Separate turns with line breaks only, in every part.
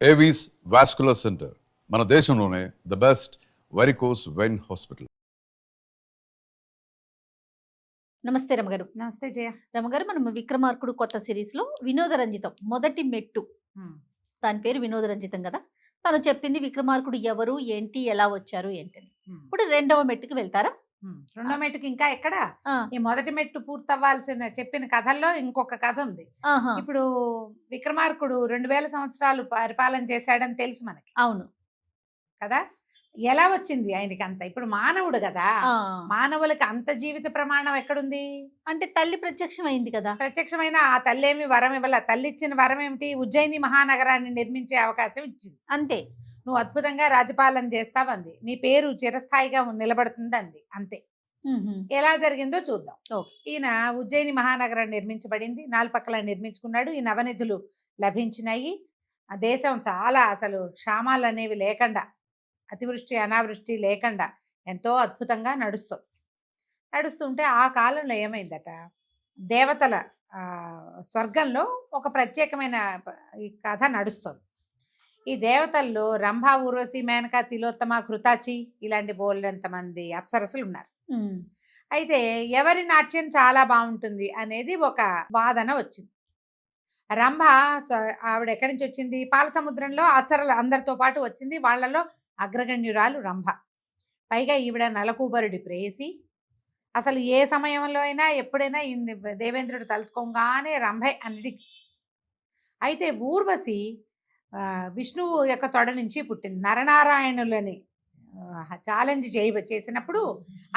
Avis vascular centre మన దేశంలోనే the best varicose vein hospital.
నమస్తే రమగారు.
నమస్తే జయ.
రమగారు, మనం విక్రమార్కుడు కొత్త సిరీస్ లో వినోద రంజితం మొదటి మెట్టు, దాని పేరు వినోద రంజితం కదా. తను చెప్పింది విక్రమార్కుడు ఎవరు, ఏంటి, ఎలా వచ్చారు ఏంటని. ఇప్పుడు రెండవ మెట్టుకి వెళ్తారా?
రెండో మెట్టుకి ఇంకా ఎక్కడ, ఈ మొదటి మెట్టు పూర్తవ్వాల్సిన చెప్పిన కథల్లో ఇంకొక కథ ఉంది. ఇప్పుడు విక్రమార్కుడు 2000 సంవత్సరాలు పరిపాలన చేశాడని తెలుసు మనకి.
అవును
కదా. ఎలా వచ్చింది ఆయనకి అంత? ఇప్పుడు మానవుడు కదా, మానవులకి అంత జీవిత ప్రమాణం ఎక్కడుంది
అంటే తల్లి ప్రత్యక్షం అయింది కదా.
ప్రత్యక్షమైన ఆ తల్లి ఏమి వరం ఇవ్వాల. తల్లి ఇచ్చిన వరం ఏమిటి? ఉజ్జయిని మహానగరాన్ని నిర్మించే అవకాశం ఇచ్చింది.
అంతే.
నువ్వు అద్భుతంగా రాజపాలన చేస్తావంది, నీ పేరు చిరస్థాయిగా నిలబడుతుంది అంది. అంతే. ఎలా జరిగిందో చూద్దాం. ఈయన ఉజ్జయిని మహానగరం నిర్మించబడింది, 4 పక్కల నిర్మించుకున్నాడు. ఈ నవనిధులు లభించినాయి. ఆ దేశం చాలా అసలు క్షామాలు అనేవి లేకుండా, అతివృష్టి అనావృష్టి లేకుండా ఎంతో అద్భుతంగా నడుస్తుంటే ఆ కాలంలో ఏమైందట, దేవతల స్వర్గంలో ఒక ప్రత్యేకమైన ఈ కథ నడుస్తుంది. ఈ దేవతల్లో రంభ, ఊర్వశి, మేనక, తిలోత్తమ, కృతాచి ఇలాంటి బోల్డంతమంది అప్సరసులు ఉన్నారు. అయితే ఎవరి నాట్యం చాలా బాగుంటుంది అనేది ఒక వాదన వచ్చింది. రంభ ఆవిడ ఎక్కడి నుంచి వచ్చింది? పాల సముద్రంలో అప్సరలు అందరితో పాటు వచ్చింది. వాళ్లలో అగ్రగణ్యురాలు రంభ. పైగా ఈవిడ నలకూబరుడి ప్రేయసి. అసలు ఏ సమయంలో అయినా ఎప్పుడైనా దేవేంద్రుడు తలుచుకోగానే రంభే అన్నిటికి. అయితే ఊర్వశి విష్ణువు యొక్క తొడ నుంచి పుట్టింది. నరనారాయణులని ఛాలెంజ్ చేసినప్పుడు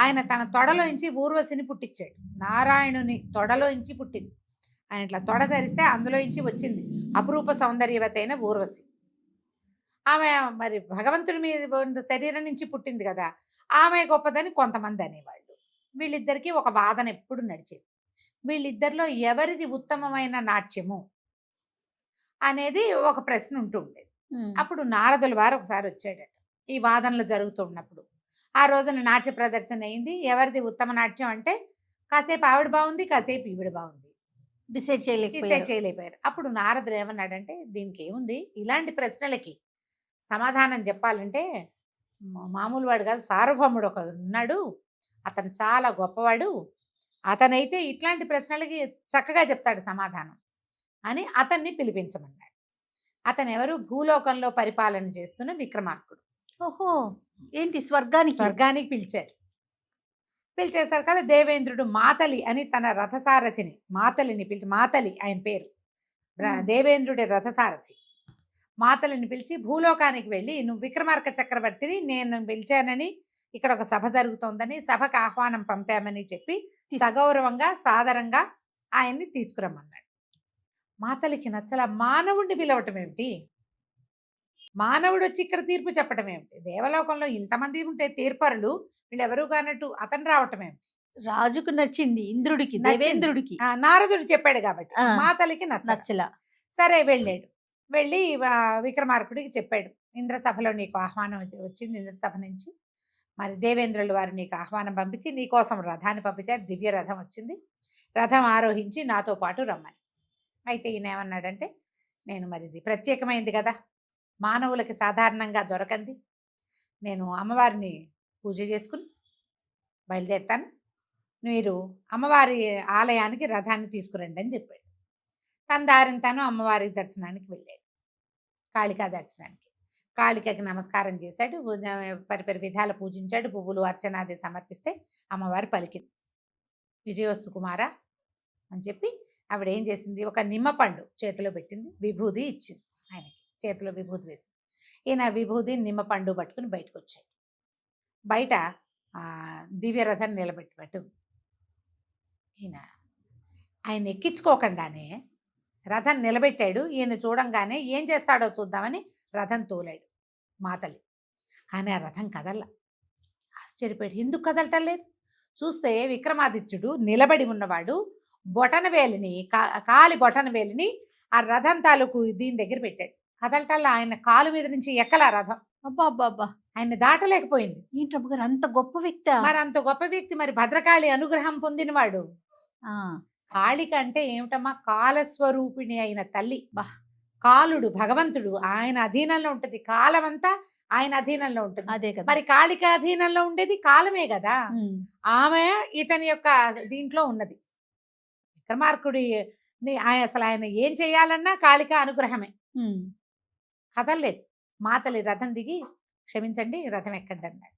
ఆయన తన తొడలోంచి ఊర్వశిని పుట్టించాడు. నారాయణుని తొడలోంచి పుట్టింది. ఆయన ఇట్లా తొడ సరిస్తే అందులోంచి వచ్చింది అపురూప సౌందర్యవతి అయిన ఊర్వశి. ఆమె మరి భగవంతుడి మీద శరీరం నుంచి పుట్టింది కదా, ఆమె గొప్పదని కొంతమంది అనేవాళ్ళు. వీళ్ళిద్దరికీ ఒక వాదన ఎప్పుడు నడిచేది. వీళ్ళిద్దరిలో ఎవరిది ఉత్తమమైన నాట్యము అనేది ఒక ప్రశ్న ఉంటూ ఉండేది. అప్పుడు నారదుల వారు ఒకసారి వచ్చాడట ఈ వాదనలు జరుగుతున్నప్పుడు. ఆ రోజున నాట్య ప్రదర్శన అయింది. ఎవరిది ఉత్తమ నాట్యం అంటే కాసేపు ఆవిడ బాగుంది, కాసేపు ఈవిడ బాగుంది, డిసైడ్ చేయలేకపోయారు. అప్పుడు నారదుడు ఏమన్నాడంటే, దీనికి ఏముంది, ఇలాంటి ప్రశ్నలకి సమాధానం చెప్పాలంటే మామూలు వాడు కాదు, సార్వభౌముడు ఒకడు ఉన్నాడు, అతను చాలా గొప్పవాడు, అతనైతే ఇట్లాంటి ప్రశ్నలకి చక్కగా చెప్తాడు సమాధానం అని అతన్ని పిలిపించమన్నాడు. అతను ఎవరు? భూలోకంలో పరిపాలన చేస్తున్న విక్రమార్కుడు.
ఓహో, ఏంటి స్వర్గానికి
పిలిచేశారు కదా. దేవేంద్రుడు మాతలి అని తన రథసారథిని, మాతలిని పిలిచి, మాతలి ఆయన పేరు, దేవేంద్రుడి రథసారథి, మాతలిని పిలిచి భూలోకానికి వెళ్ళి, నువ్వు విక్రమార్క చక్రవర్తిని నేను పిలిచానని, ఇక్కడ ఒక సభ జరుగుతోందని, సభకు ఆహ్వానం పంపామని చెప్పి సగౌరవంగా సాదరంగా ఆయన్ని తీసుకురమ్మన్నాడు. మాతలికి నచ్చల. మానవుడిని పిలవటం ఏమిటి, మానవుడు వచ్చి ఇక్కడ తీర్పు చెప్పటం ఏమిటి, దేవలోకంలో ఇంతమంది ఉంటే తీర్పరులు వీళ్ళెవరూ కానట్టు అతను రావటం ఏమిటి?
రాజుకు నచ్చింది, ఇంద్రుడికి, దేవేంద్రుడికి.
నారదుడు చెప్పాడు కాబట్టి మాతలికి నచ్చల. సరే వెళ్ళాడు. వెళ్ళి విక్రమార్కుడికి చెప్పాడు, ఇంద్రసభలో నీకు ఆహ్వానం వచ్చింది, ఇంద్రసభ నుంచి మరి దేవేంద్రుల వారు నీకు ఆహ్వానం పంపించి నీకోసం రథాన్ని పంపించారు, దివ్య రథం వచ్చింది, రథం ఆరోహించి నాతో పాటు రమ్మని. అయితే ఈయన ఏమన్నాడంటే, నేను మరి ఇది ప్రత్యేకమైంది కదా, మానవులకి సాధారణంగా దొరకంది, నేను అమ్మవారిని పూజ చేసుకుని బయలుదేరుతాను, మీరు అమ్మవారి ఆలయానికి రథాన్ని తీసుకురండి అని చెప్పాడు. తన దారిని తాను అమ్మవారి దర్శనానికి వెళ్ళాడు, కాళికా దర్శనానికి. కాళికకి నమస్కారం చేశాడు, పరిపరి విధాలు పూజించాడు, పువ్వులు అర్చనాది సమర్పిస్తే అమ్మవారు పలికింది, విజయోస్తు కుమార అని చెప్పి. ఆవిడ ఏం చేసింది, ఒక నిమ్మపండు చేతిలో పెట్టింది, విభూది ఇచ్చింది ఆయనకి, చేతిలో విభూతి వేసింది. ఈయన విభూది నిమ్మపండు పట్టుకుని బయటకు వచ్చాడు. బయట దివ్యరథం నిలబెట్టు, ఆయన ఎక్కించుకోకుండానే రథం నిలబెట్టాడు. ఈయన చూడంగానే ఏం చేస్తాడో చూద్దామని రథం తోలాడు మాతలి. కానీ ఆ రథం కదల్లా. ఆశ్చర్యపోయాడు, ఎందుకు కదలటం లేదు? చూస్తే విక్రమాదిత్యుడు నిలబడి ఉన్నవాడు బొటన వేలిని, కాలి బొటన వేలిని ఆ రథం తాలూకు దీని దగ్గర పెట్టాడు. కదలటల్లా. ఆయన కాలు మీద నుంచి ఎక్కలా రథం.
అబ్బా,
ఆయన దాటలేకపోయింది.
ఏంటబ్బు గారు, అంత గొప్ప వ్యక్తి?
మరి అంత గొప్ప వ్యక్తి, మరి భద్రకాళి అనుగ్రహం పొందినవాడు. కాళిక అంటే ఏమిటమ్మా, కాలస్వరూపిణి అయిన తల్లి. కాలుడు భగవంతుడు ఆయన అధీనంలో ఉంటుంది, కాలం అంతా ఆయన అధీనంలో ఉంటుంది.
అదే కదా.
మరి కాళిక అధీనంలో ఉండేది కాలమే కదా.
ఉమ్,
ఆమె ఇతని యొక్క దీంట్లో ఉన్నది. విక్రమార్కుడి అసలు ఆయన ఏం చేయాలన్నా కాళిక అనుగ్రహమే.
ఉమ్,
కదలలేదు. మాతలి రథం దిగి క్షమించండి రథం ఎక్కండి అన్నాడు.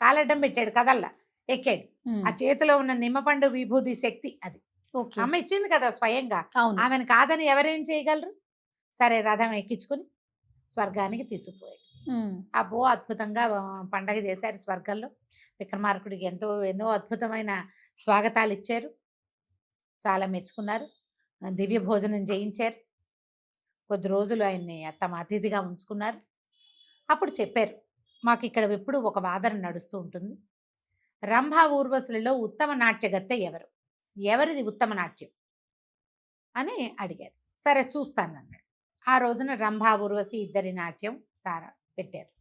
కాలడ్డం పెట్టాడు, కదల్లా, ఎక్కాడు.
ఉమ్,
ఆ చేతిలో ఉన్న నిమ్మపండు విభూది శక్తి అది
ఓకే.
అమ్మ ఇచ్చింది కదా స్వయంగా.
అవును.
ఆమెను కాదని ఎవరేం చేయగలరు. సరే రథం ఎక్కించుకుని స్వర్గానికి తీసుకుపోయాడు.
ఉమ్,
అబ్బో అద్భుతంగా పండగ చేశారు స్వర్గంలో. విక్రమార్కుడికి ఎన్నో అద్భుతమైన స్వాగతాలు ఇచ్చారు, చాలా మెచ్చుకున్నారు, దివ్య భోజనం చేయించారు, కొద్ది రోజులు ఆయన్ని తమ అతిథిగా ఉంచుకున్నారు. అప్పుడు చెప్పారు, మాకు ఇక్కడ ఎప్పుడు ఒక వాదన నడుస్తూ ఉంటుంది, రంభా ఊర్వశులలో ఉత్తమ నాట్యగత్తె ఎవరిది ఉత్తమ నాట్యం అని అడిగారు. సరే చూస్తానన్నాడు. ఆ రోజున రంభా ఊర్వశి ఇద్దరి నాట్యం పెట్టారు.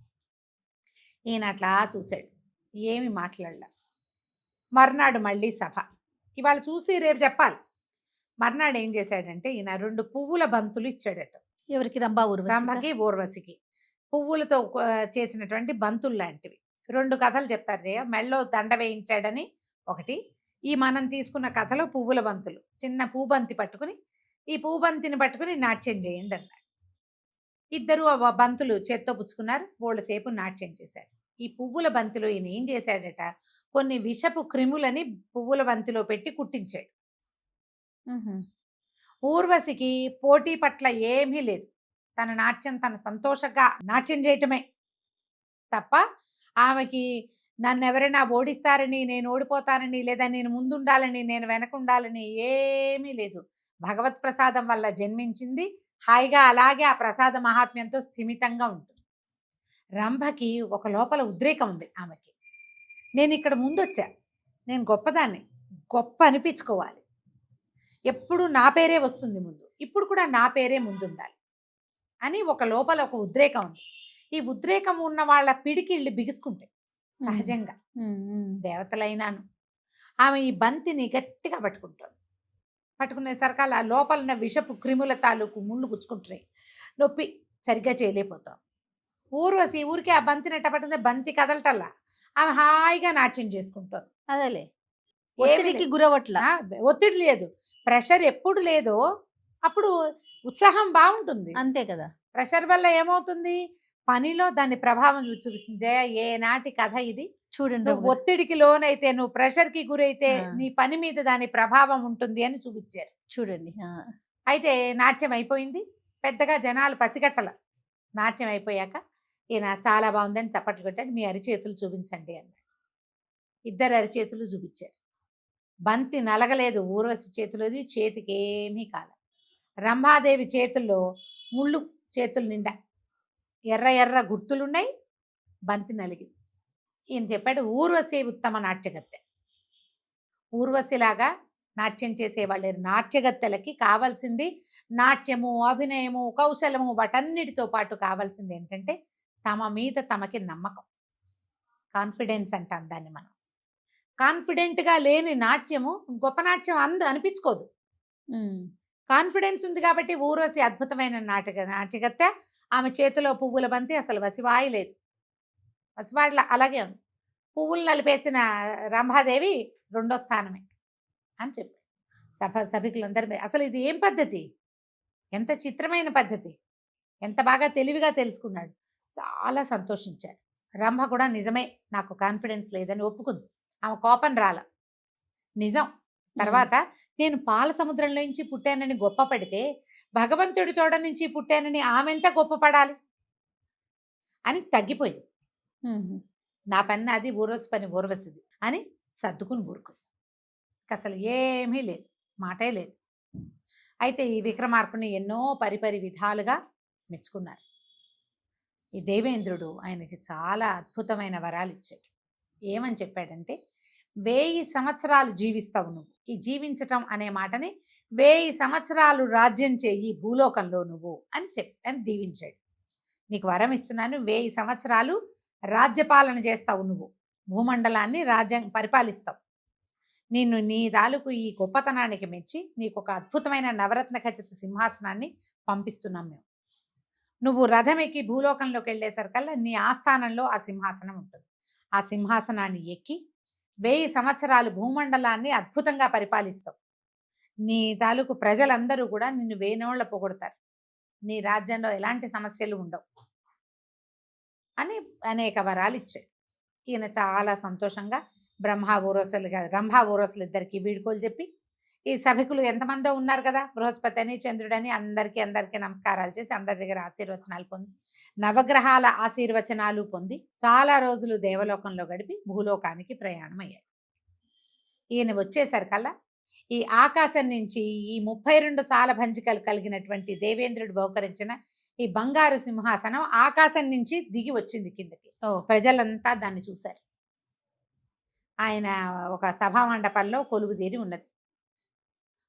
ఈయన అట్లా చూశాడు, ఏమి మాట్లాడలే. మర్నాడు మళ్ళీ సభ. ఇవాళ చూసి రేపు చెప్పాలి. మర్నాడు ఏం చేశాడంటే ఈయన 2 పువ్వుల బంతులు ఇచ్చాడట.
ఎవరికి? రంభా ఊర్వశికా?
రంభకి ఊర్వశికి పువ్వులతో చేసినటువంటి బంతులు లాంటివి 2 కథలు చెప్తారు జయ. మెళ్ళో దండ వేయించాడని ఒకటి, ఈ మనం తీసుకున్న కథలో పువ్వుల బంతులు. చిన్న పూబంతి పట్టుకుని ఈ పూబంతిని పట్టుకుని నాట్యం చేయండి అన్నాడు. ఇద్దరు ఆ బంతులు చేత్తో పుచ్చుకున్నారు, బోళ్ళ సేపు నాట్యం చేశారు. ఈ పువ్వుల బంతిలో ఈయన ఏం చేశాడట, కొన్ని విషపు క్రిములని పువ్వుల బంతిలో పెట్టి కుట్టించాడు.
ఉహుం,
ఊర్వశికి పోటీ పట్ల ఏమీ లేదు. తన నాట్యం తన సంతోషంగా నాట్యం చేయటమే తప్ప ఆమెకి నన్ను ఎవరైనా ఓడిస్తారని, నేను ఓడిపోతానని, లేదా నేను ముందుండాలని, నేను వెనకుండాలని ఏమీ లేదు. భగవత్ ప్రసాదం వల్ల జన్మించింది, హాయిగా అలాగే ఆ ప్రసాద మహాత్మ్యంతో స్థిమితంగా ఉంటుంది. రంభకి ఒక లోపల ఉద్రేకం ఉంది ఆమెకి. నేను ఇక్కడ ముందొచ్చా, నేను గొప్పదాన్ని, గొప్ప అనిపించుకోవాలి, ఎప్పుడు నా పేరే వస్తుంది ముందు, ఇప్పుడు కూడా నా పేరే ముందుండాలి అని ఒక లోపల ఒక ఉద్రేకం ఉంది. ఈ ఉద్రేకం ఉన్న వాళ్ళ పిడికిళ్ళు బిగుసుకుంటాయి సహజంగా. దేవతలైనాను ఆమె ఈ బంతిని గట్టిగా పట్టుకుంటుంది. పట్టుకునేసరికి అలా లోపల ఉన్న విషపు క్రిముల తాలూకు ముళ్ళు గుచ్చుకుంటున్నాయి, నొప్పి, సరిగ్గా చేయలేకపోతాం. ఊర్వశి ఊరికే ఆ బంతిని ఎట్ట పట్టింది, బంతి కదలటల్లా, ఆమె హాయిగా నాట్యం చేసుకుంటుంది.
అదేలే,
ఏమీ
ఒత్తిడికి
లేదు.
గురవట్లా.
ఒత్తిడి లేదు, ప్రెషర్ ఎప్పుడు లేదో అప్పుడు ఉత్సాహం బాగుంటుంది.
అంతే కదా.
ప్రెషర్ వల్ల ఏమవుతుంది, పనిలో దాని ప్రభావం చూపిస్తుంది. జయ, ఏనాటి కథ ఇది
చూడండి.
నువ్వు ఒత్తిడికి లోనైతే, నువ్వు ప్రెషర్కి గురైతే
ఆ.
నీ పని మీద దాని ప్రభావం ఉంటుంది అని చూపించారు.
చూడండి.
అయితే నాట్యం అయిపోయింది, పెద్దగా జనాలు పసిగట్టల. నాట్యం అయిపోయాక ఈయన చాలా బాగుందని చప్పట్లు కొట్టాడు. మీ అరిచేతులు చూపించండి అన్నాడు. ఇద్దరు అరిచేతులు చూపించారు. బంతి నలగలేదు ఊర్వశి చేతిలోది, చేతికి ఏమీ కాల. రంభాదేవి చేతుల్లో ముళ్ళు, చేతులు నిండా ఎర్ర ఎర్ర గుర్తులున్నాయి, బంతి నలిగింది. ఈయన చెప్పాడు, ఊర్వశి ఉత్తమ నాట్యగత్తె. ఊర్వశిలాగా నాట్యం చేసేవాళ్ళు నాట్యగత్తెలకి కావాల్సింది నాట్యము, అభినయము, కౌశలము, వాటన్నిటితో పాటు కావాల్సింది ఏంటంటే తమ మీద తమకి నమ్మకం, కాన్ఫిడెన్స్ అంటాం దాన్ని మనం. కాన్ఫిడెంట్గా లేని నాట్యము గొప్ప నాట్యం అనిపించుకోదు. కాన్ఫిడెన్స్ ఉంది కాబట్టి ఊర్వశి అద్భుతమైన నాట్యగత్తె. ఆమె చేతిలో పువ్వుల బంతి అసలు వసివాయి లేదు, వసివాడలా అలాగే ఉంది. పువ్వులు నలిపేసిన రంభాదేవి 2వ స్థానమే అని చెప్పి సభికులందరూ అసలు ఇది ఏం పద్ధతి, ఎంత చిత్రమైన పద్ధతి, ఎంత బాగా తెలివిగా తెలుసుకున్నాడు. చాలా సంతోషించారు. రంభ కూడా నిజమే, నాకు కాన్ఫిడెన్స్ లేదని ఒప్పుకుంది. ఆమె కోపం రాల, నిజం. తర్వాత నేను పాల సముద్రంలో నుంచి పుట్టానని గొప్ప పడితే భగవంతుడి తోడ నుంచి పుట్టానని ఆమె ఎంత గొప్ప పడాలి అని తగ్గిపోయింది. నా పని అది, ఊర్వశి పని ఊర్వశిది అని సర్దుకుని ఊరుకుంది. అసలు ఏమీ లేదు, మాటే లేదు. అయితే ఈ విక్రమార్కుని ఎన్నో పరిపరి విధాలుగా మెచ్చుకున్నారు. ఈ దేవేంద్రుడు ఆయనకి చాలా అద్భుతమైన వరాలు ఇచ్చాడు. ఏమని చెప్పాడంటే, 1000 సంవత్సరాలు జీవిస్తావు నువ్వు. ఈ జీవించటం అనే మాటని 1000 సంవత్సరాలు రాజ్యం చేయి భూలోకంలో నువ్వు అని దీవించాడు. నీకు వరం ఇస్తున్నాను, 1000 సంవత్సరాలు రాజ్యపాలన చేస్తావు నువ్వు, భూమండలాన్ని రాజ్యం పరిపాలిస్తావు. నీ తాలూకు ఈ గొప్పతనానికి మెచ్చి నీకు ఒక అద్భుతమైన నవరత్న ఖచ్చిత సింహాసనాన్ని పంపిస్తున్నాం మేము. నువ్వు రథం ఎక్కి భూలోకంలోకి వెళ్ళేసరికల్లా నీ ఆస్థానంలో ఆ సింహాసనం ఉంటుంది. ఆ సింహాసనాన్ని ఎక్కి 1000 సంవత్సరాలు భూమండలాన్ని అద్భుతంగా పరిపాలిస్తావు. నీ తాలూకు ప్రజలందరూ కూడా నిన్ను వేనోళ్ళ పొగొడతారు. నీ రాజ్యంలో ఎలాంటి సమస్యలు ఉండవు అని అనేక వరాలు ఇచ్చాడు. ఈయన చాలా సంతోషంగా రంభా ఊరసులు ఇద్దరికి వీడుకోలు చెప్పి, ఈ సభికులు ఎంతమందో ఉన్నారు కదా, బృహస్పతి అని చంద్రుడని, అందరికీ నమస్కారాలు చేసి అందరి దగ్గర ఆశీర్వచనాలు పొంది, నవగ్రహాల ఆశీర్వచనాలు పొంది చాలా రోజులు దేవలోకంలో గడిపి భూలోకానికి ప్రయాణం అయ్యాడు. ఈయన వచ్చేసరికల్లా ఈ ఆకాశం నుంచి ఈ 32 సాల భంజికలు కలిగినటువంటి దేవేంద్రుడు బహుకరించిన ఈ బంగారు సింహాసనం ఆకాశం నుంచి దిగి వచ్చింది కిందకి. ప్రజలంతా దాన్ని చూశారు. ఆయన ఒక సభా మండపంలో కొలువుదీరి ఉన్నది.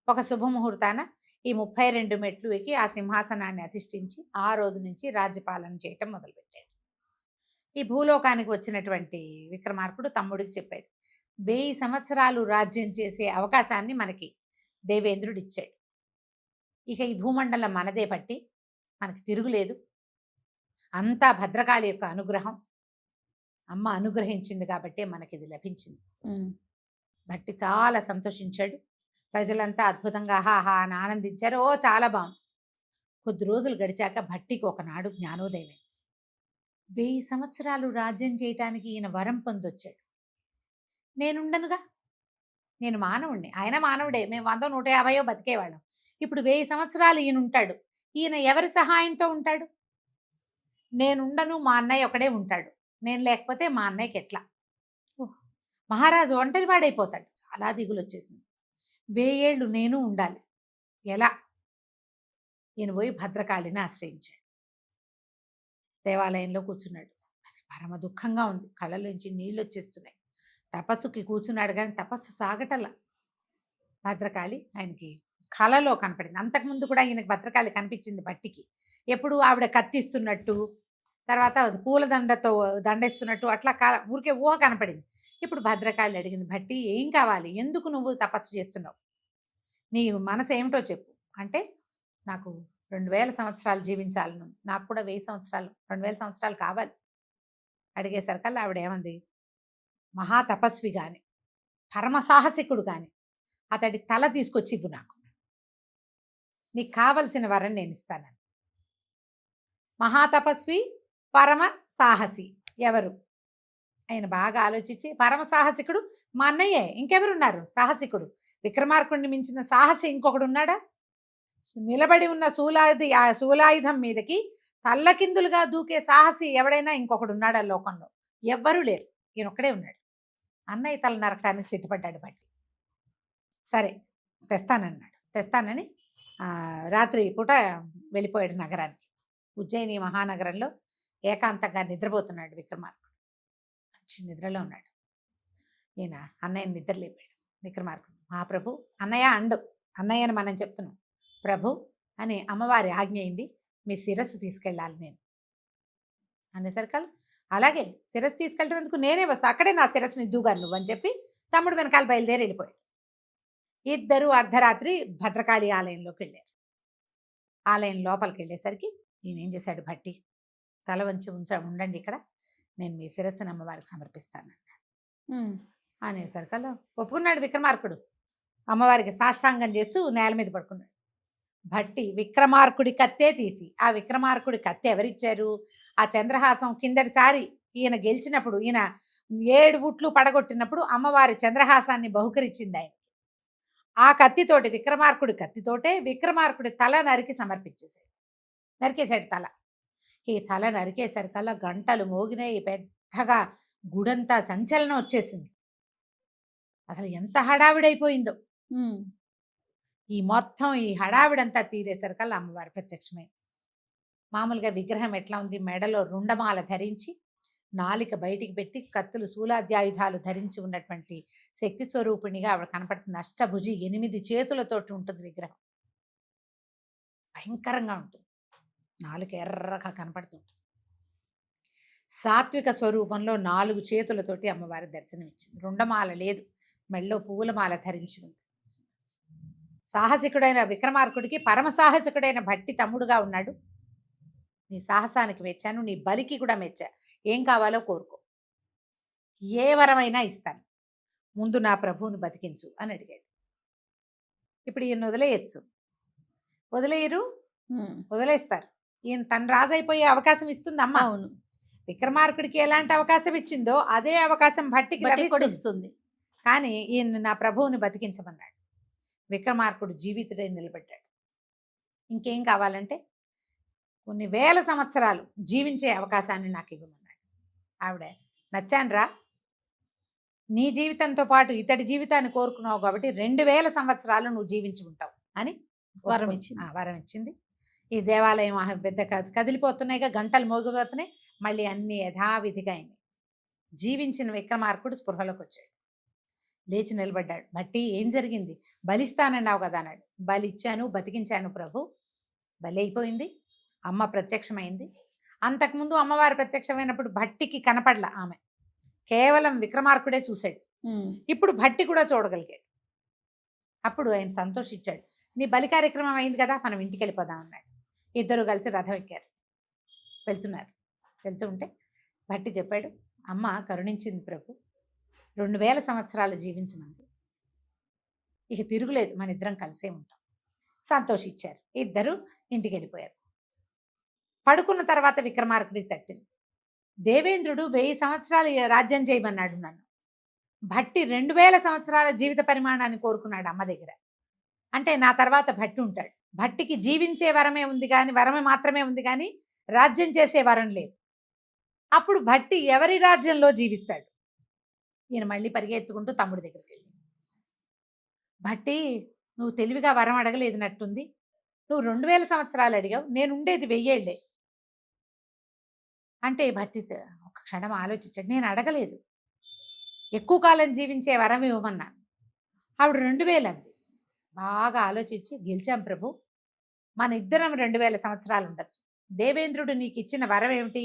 ఒక శుభముహూర్తాన ఈ 32 మెట్లు ఎక్కి ఆ సింహాసనాన్ని అధిష్ఠించి ఆ రోజు నుంచి రాజ్యపాలన చేయటం మొదలుపెట్టాడు. ఈ భూలోకానికి వచ్చినటువంటి విక్రమార్కుడు తమ్ముడికి చెప్పాడు, 1000 సంవత్సరాలు రాజ్యం చేసే అవకాశాన్ని మనకి దేవేంద్రుడు ఇచ్చాడు. ఇక ఈ భూమండలం మనదే పట్టి మనకి తిరుగులేదు. అంతా భద్రకాళి యొక్క అనుగ్రహం, అమ్మ అనుగ్రహించింది కాబట్టే మనకి ఇది లభించింది. భట్టి చాలా సంతోషించాడు. ప్రజలంతా అద్భుతంగా హాహా అని ఆనందించారు. ఓ చాలా బాగుంది. కొద్ది రోజులు గడిచాక భట్టికి ఒకనాడు జ్ఞానోదయమే. 1000 సంవత్సరాలు రాజ్యం చేయటానికి ఈయన వరం పొందొచ్చాడు. నేనుండనుగా, నేను మానవుడిని, ఆయన మానవుడే, మేము 100 150 బతికేవాళ్ళం. ఇప్పుడు 1000 సంవత్సరాలు ఈయన ఉంటాడు. ఈయన ఎవరి సహాయంతో ఉంటాడు? నేనుండను, మా అన్నయ్య ఒకడే ఉంటాడు. నేను లేకపోతే మా అన్నయ్యకి ఎట్లా? మహారాజు ఒంటరి వాడైపోతాడు. చాలా దిగులు వచ్చేసింది. 1000 ఏళ్ళు నేను ఉండాలి, ఎలా? ఈయన పోయి భద్రకాళిని ఆశ్రయించాడు. దేవాలయంలో కూర్చున్నాడు. పరమ దుఃఖంగా ఉంది. కళ్ళలోంచి నీళ్ళు వచ్చేస్తున్నాయి. తపస్సుకి కూర్చున్నాడు కానీ తపస్సు సాగటల్లా. భద్రకాళి ఆయనకి కళలో కనపడింది. అంతకుముందు కూడా ఈయనకి భద్రకాళి కనిపించింది భట్టికి. ఎప్పుడు ఆవిడ కత్తిస్తున్నట్టు, తర్వాత పూల దండేస్తున్నట్టు, అట్లా ఊరికే ఊహ కనపడింది. ఇప్పుడు భద్రకాళి అడిగింది, భట్టి ఏం కావాలి, ఎందుకు నువ్వు తపస్సు చేస్తున్నావు, నీ మనసు ఏమిటో చెప్పు అంటే, నాకు 2000 సంవత్సరాలు జీవించాలి, నాకు కూడా 1000 సంవత్సరాలు 2000 సంవత్సరాలు కావాలి. అడిగేసరికల్లా ఆవిడ ఏమంది, మహాతపస్వి కానీ పరమసాహసికుడు కానీ అతడి తల తీసుకొచ్చి ఇవ్వు, నాకు నీకు కావలసిన వరం నేను ఇస్తానని. మహాతపస్వి పరమ సాహసి ఎవరు? ఆయన బాగా ఆలోచించి, పరమ సాహసికుడు మా అన్నయ్యే, ఇంకెవరున్నారు సాహసికుడు? విక్రమార్కుడిని మించిన సాహసి ఇంకొకడు ఉన్నాడా? నిలబడి ఉన్న శూలాయుధం మీదకి తల్లకిందులుగా దూకే సాహసి ఎవడైనా ఇంకొకడు ఉన్నాడా లోకంలో? ఎవ్వరూ లేరు, ఈయన ఒక్కడే ఉన్నాడు. అన్నయ్య తల నరకడానికి సిద్ధపడ్డాడు బట్టి. సరే తెస్తానన్నాడు. తెస్తానని రాత్రి పూట వెళ్ళిపోయాడు నగరానికి. ఉజ్జయిని మహానగరంలో ఏకాంతంగా నిద్రపోతున్నాడు విక్రమార్కుడు. మంచి నిద్రలో ఉన్నాడు. ఈయన అన్నయ్యని నిద్ర లేపాడు. విక్రమార్కుడు, మహాప్రభు, అన్నయ్య అండు, అన్నయ్యని మనం చెప్తున్నాం, ప్రభు అని అమ్మవారి ఆజ్ఞ అయింది, మీ శిరస్సు తీసుకెళ్ళాలి నేను అనేసరికల్, అలాగే శిరస్సు తీసుకెళ్ళటం నేనే వస్తా, అక్కడే నా శిరస్సుని ఇద్దుగారు నువ్వు అని చెప్పి తమ్ముడు వెనకాల బయలుదేరి వెళ్ళిపోయాడు. ఇద్దరు అర్ధరాత్రి భద్రకాళి ఆలయంలోకి వెళ్ళారు. ఆలయం లోపలికి వెళ్ళేసరికి ఈయన ఏం చేశాడు, భట్టి తల వంచి ఉండండి ఇక్కడ, నేను మీ శిరస్సుని అమ్మవారికి సమర్పిస్తానన్నాడు. అనేసరికల్లా ఒప్పుకున్నాడు విక్రమార్కుడు. అమ్మవారికి సాష్టాంగం చేస్తూ నేల మీద పడుకున్నాడు. భట్టి విక్రమార్కుడి కత్తే తీసి, ఆ విక్రమార్కుడి కత్తి ఎవరిచ్చారు? ఆ చంద్రహాసం కిందటిసారి ఈయన గెలిచినప్పుడు, ఈయన 7 ఉట్లు పడగొట్టినప్పుడు అమ్మవారి చంద్రహాసాన్ని బహుకరించింది ఆయన. ఆ కత్తితోటి, విక్రమార్కుడి కత్తితోటే విక్రమార్కుడి తల నరికి నరికేశాడు తల. ఈ తల నరికేసరికల్లా గంటలు మోగినాయి, పెద్దగా గుడంతా సంచలనం వచ్చేసింది. అసలు ఎంత హడావిడైపోయిందో. ఈ మొత్తం ఈ హడావిడంతా తీరేసరికల్లా అమ్మవారు ప్రత్యక్షమైంది. మామూలుగా విగ్రహం ఎట్లా ఉంది, మెడలో రుండమాల ధరించి, నాలిక బయటికి పెట్టి, కత్తులు శూలాధ్యాయుధాలు ధరించి ఉన్నటువంటి శక్తి స్వరూపిణిగా ఆవిడ కనపడుతుంది. అష్టభుజి, 8 చేతులతోటి ఉంటుంది విగ్రహం. భయంకరంగా ఉంటుంది. నాలుక ఎర్రగా కనపడుతుంటుంది. సాత్విక స్వరూపంలో 4 చేతులతోటి అమ్మవారి దర్శనమిచ్చింది. రుండమాల లేదు, మెళ్ళో పువ్వుల మాల ధరించి ఉంది. సాహసికుడైన విక్రమార్కుడికి పరమ సాహసికుడైన భట్టి తమ్ముడుగా ఉన్నాడు. నీ సాహసానికి మెచ్చాను, నీ బలికి కూడా మెచ్చా. ఏం కావాలో కోరుకో, ఏ వరమైనా ఇస్తాను, ముందు నా ప్రభువుని బతికించు అని అడిగాడు. ఇప్పుడు ఈయన వదిలేయచ్చు, వదిలేయరు, వదిలేస్తారు. ఈయన తన రాజైపోయే అవకాశం ఇస్తుంది అమ్మ.
అవును,
విక్రమార్కుడికి ఎలాంటి అవకాశం ఇచ్చిందో అదే అవకాశం భట్టికి
బట్టి కూడా
లభిస్తుంది.
ఇస్తుంది.
కానీ ఈయన నా ప్రభువుని బతికించమన్నాడు. విక్రమార్కుడు జీవితుడై నిలబడ్డాడు. ఇంకేం కావాలంటే కొన్ని వేల సంవత్సరాలు జీవించే అవకాశాన్ని నాకు ఇవ్వమన్నాడు. ఆవిడ నచ్చానురా, నీ జీవితంతో పాటు ఇతడి జీవితాన్ని కోరుకున్నావు కాబట్టి 2000 సంవత్సరాలు నువ్వు జీవించి ఉంటావు అని
వరం ఇచ్చింది.
వరం ఇచ్చింది. ఈ దేవాలయం పెద్ద కదిలిపోతున్నాయిగా, గంటలు మోగిపోతున్నాయి. మళ్ళీ అన్ని యథావిధిగా అయింది. జీవించిన విక్రమార్కుడు స్పృహలోకి వచ్చాడు, లేచి నిలబడ్డాడు. బట్టి ఏం జరిగింది? బలిస్తానన్నావు కదా అన్నాడు. బలి ఇచ్చాను, బతికించాను ప్రభు. బలి అయిపోయింది, అమ్మ ప్రత్యక్షమైంది. అంతకుముందు అమ్మవారు ప్రత్యక్షమైనప్పుడు భట్టికి కనపడల ఆమె, కేవలం విక్రమార్కుడే చూశాడు. ఇప్పుడు భట్టి కూడా చూడగలిగాడు. అప్పుడు ఆయన సంతోషించాడు. నీ బలి కార్యక్రమం అయింది కదా, మనం ఇంటికి వెళ్ళిపోదాం అన్నాడు. ఇద్దరు కలిసి రథం ఎక్కారు, వెళ్తున్నారు. వెళ్తూ ఉంటే భట్టి చెప్పాడు, అమ్మ కరుణించింది ప్రభు, 2000 సంవత్సరాలు జీవించమంది. ఇక తిరుగులేదు, మన ఇద్దరం కలిసే ఉంటాం. సంతోషించారు. ఇద్దరు ఇంటికి వెళ్ళిపోయారు. పడుకున్న తర్వాత విక్రమార్కుడికి తట్టింది. దేవేంద్రుడు 1000 సంవత్సరాలు రాజ్యం చేయమన్నాడు నన్ను. భట్టి 2000 సంవత్సరాల జీవిత పరిమాణాన్ని కోరుకున్నాడు అమ్మ దగ్గర. అంటే నా తర్వాత భట్టి ఉంటాడు. భట్టికి జీవించే వరమే ఉంది కానీ, వరమే మాత్రమే ఉంది కానీ రాజ్యం చేసే వరం లేదు. అప్పుడు భట్టి ఎవరి రాజ్యంలో జీవిస్తాడు? ఈయన మళ్ళీ పరిగెత్తుకుంటూ తమ్ముడి దగ్గరికి వెళ్ళి, భట్టి నువ్వు తెలివిగా వరం అడగలేదు నట్టుంది, నువ్వు 2000 సంవత్సరాలు అడిగావు, నేను ఉండేది 1000 ఏళ్లే అంటే. భట్టి ఒక క్షణం ఆలోచించాడు. నేను అడగలేదు, ఎక్కువ కాలం జీవించే వరం ఇవ్వమన్నాను. ఆవిడ 2000 అంది. బాగా ఆలోచించి, గెలిచాం ప్రభు, మన ఇద్దరం 2000 సంవత్సరాలు ఉండొచ్చు. దేవేంద్రుడు నీకు ఇచ్చిన వరం ఏమిటి?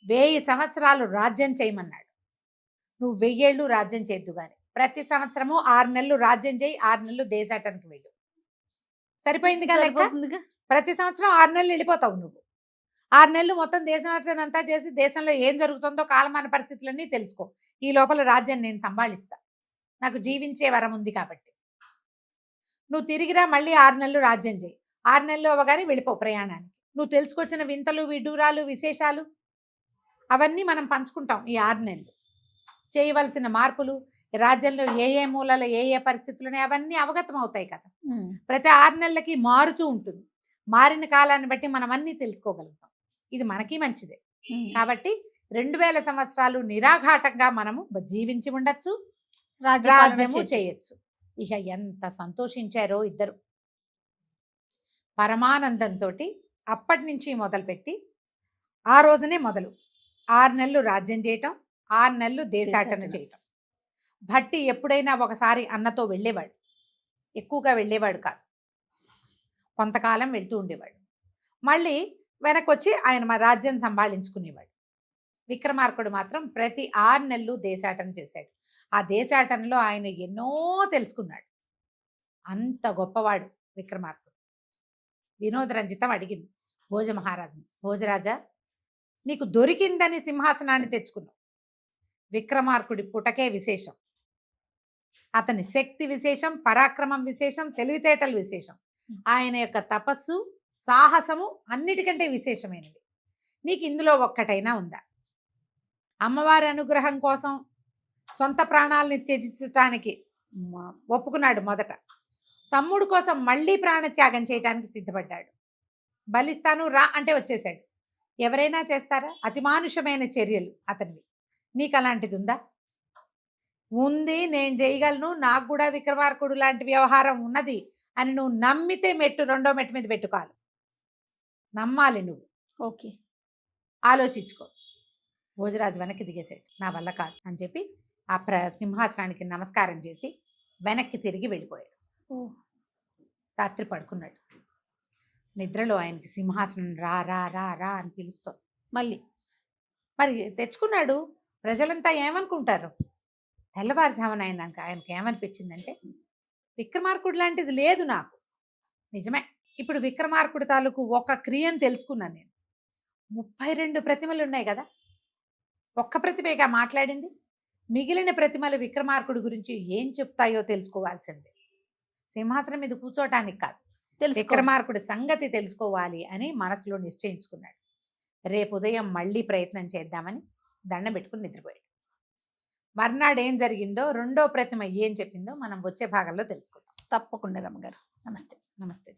1000 సంవత్సరాలు రాజ్యం చేయమన్నాడు. నువ్వు 1000 ఏళ్ళు రాజ్యం చేద్దు కానీ ప్రతి సంవత్సరము 6 నెలలు రాజ్యం చేయి, 6 నెలలు దేశాటానికి వెళ్ళు. సరిపోయింది కదా లెక్క? ప్రతి సంవత్సరం 6 నెలలు వెళ్ళిపోతావు నువ్వు. 6 నెలలు మొత్తం దేశం అంతా చేసి దేశంలో ఏం జరుగుతుందో కాలమాన పరిస్థితులన్నీ తెలుసుకో. ఈ లోపల రాజ్యం నేను సంభాళిస్తా, నాకు జీవించే వరం ఉంది కాబట్టి. నువ్వు తిరిగిరా, మళ్ళీ 6 నెలలు రాజ్యం చేయి, 6 నెలలు అవ్వగానే వెళ్ళిపో ప్రయాణానికి. నువ్వు తెలుసుకొచ్చిన వింతలు, విడ్డూరాలు, విశేషాలు అవన్నీ మనం పంచుకుంటాం. ఈ 6 నెలలు చేయవలసిన మార్పులు, రాజ్యంలో ఏ ఏ మూలలో ఏ ఏ పరిస్థితులు అవన్నీ అవగతం అవుతాయి కదా. ప్రతి 6 నెలలకి మారుతూ ఉంటుంది. మారిన కాలాన్ని బట్టి మనం అన్నీ తెలుసుకోగలుగుతాం. ఇది మనకి మంచిదే. కాబట్టి 2000 సంవత్సరాలు నిరాఘాటంగా మనము జీవించి ఉండొచ్చు, రాజ్యము చేయొచ్చు. ఇక ఎంత సంతోషించారో ఇద్దరు. పరమానందంతో అప్పటి నుంచి మొదలుపెట్టి ఆ రోజునే మొదలు 6 నెలలు రాజ్యం చేయటం, 6 నెలలు దేశాటన చేయటం. భట్టి ఎప్పుడైనా ఒకసారి అన్నతో వెళ్ళేవాడు, ఎక్కువగా వెళ్ళేవాడు కాదు, కొంతకాలం వెళ్తూ ఉండేవాడు. మళ్ళీ వెనక్కి వచ్చి ఆయన మా రాజ్యం సంభాళించుకునేవాడు. విక్రమార్కుడు మాత్రం ప్రతి 6 నెలలు దేశాటన చేశాడు. ఆ దేశాటనలో ఆయన ఎన్నో తెలుసుకున్నాడు. అంత గొప్పవాడు విక్రమార్కుడు. వినోదరంజితం అడిగింది భోజ మహారాజుని, భోజరాజా నీకు దొరికిందని సింహాసనాన్ని తెచ్చుకున్నావు. విక్రమార్కుడి పుటకే విశేషం, అతని శక్తి విశేషం, పరాక్రమం విశేషం, తెలివితేటలు విశేషం, ఆయన యొక్క తపస్సు, సాహసము అన్నిటికంటే విశేషమైనవి. నీకు ఇందులో ఒక్కటైనా ఉందా? అమ్మవారి అనుగ్రహం కోసం సొంత ప్రాణాలని త్యజించడానికి ఒప్పుకున్నాడు మొదట. తమ్ముడు కోసం మళ్ళీ ప్రాణత్యాగం చేయడానికి సిద్ధపడ్డాడు. బలిస్తాను రా అంటే వచ్చేశాడు. ఎవరైనా చేస్తారా? అతిమానుషమైన చర్యలు అతనివి. నీకు అలాంటిది ఉందా? ఉంది, నేను చేయగలను, నాకు కూడా విక్రమార్కుడు లాంటి వ్యవహారం ఉన్నది అని నువ్వు నమ్మితే మెట్టు, 2వ మెట్టు మీద పెట్టుకోవాలి. నమ్మాలి నువ్వు.
ఓకే,
ఆలోచించుకో. భోజరాజు వెనక్కి దిగేశాడు. నా వల్ల కాదు అని చెప్పి ఆ సింహాసనానికి నమస్కారం చేసి వెనక్కి తిరిగి వెళ్ళిపోయాడు. రాత్రి పడుకున్నాడు. నిద్రలో ఆయనకి సింహాసనం రా రా రా రా అని పిలుస్తుంది. మళ్ళీ మరి తెచ్చుకున్నాడు. ప్రజలంతా ఏమనుకుంటారు? తెల్లవారుజామున ఆయనకి ఏమనిపించిందంటే, విక్రమార్కుడు లాంటిది లేదు నాకు. నిజమే. ఇప్పుడు విక్రమార్కుడు తాలూకు ఒక క్రియను తెలుసుకున్నాను నేను. 32 ప్రతిమలు ఉన్నాయి కదా, ఒక్క ప్రతిమేగా మాట్లాడింది. మిగిలిన ప్రతిమలు విక్రమార్కుడు గురించి ఏం చెప్తాయో తెలుసుకోవాల్సిందే. సింహాసనం మీద కూర్చోటానికి కాదు, విక్రమార్కుడి సంగతి తెలుసుకోవాలి అని మనసులో నిశ్చయించుకున్నాడు. రేపు ఉదయం మళ్ళీ ప్రయత్నం చేద్దామని దండం పెట్టుకుని నిద్రపోయాడు. మర్నాడు ఏం జరిగిందో, రెండో ప్రతిమ ఏం చెప్పిందో మనం వచ్చే భాగంలో తెలుసుకుందాం.
తప్పకుండా రమ్మగారు. నమస్తే.
నమస్తే.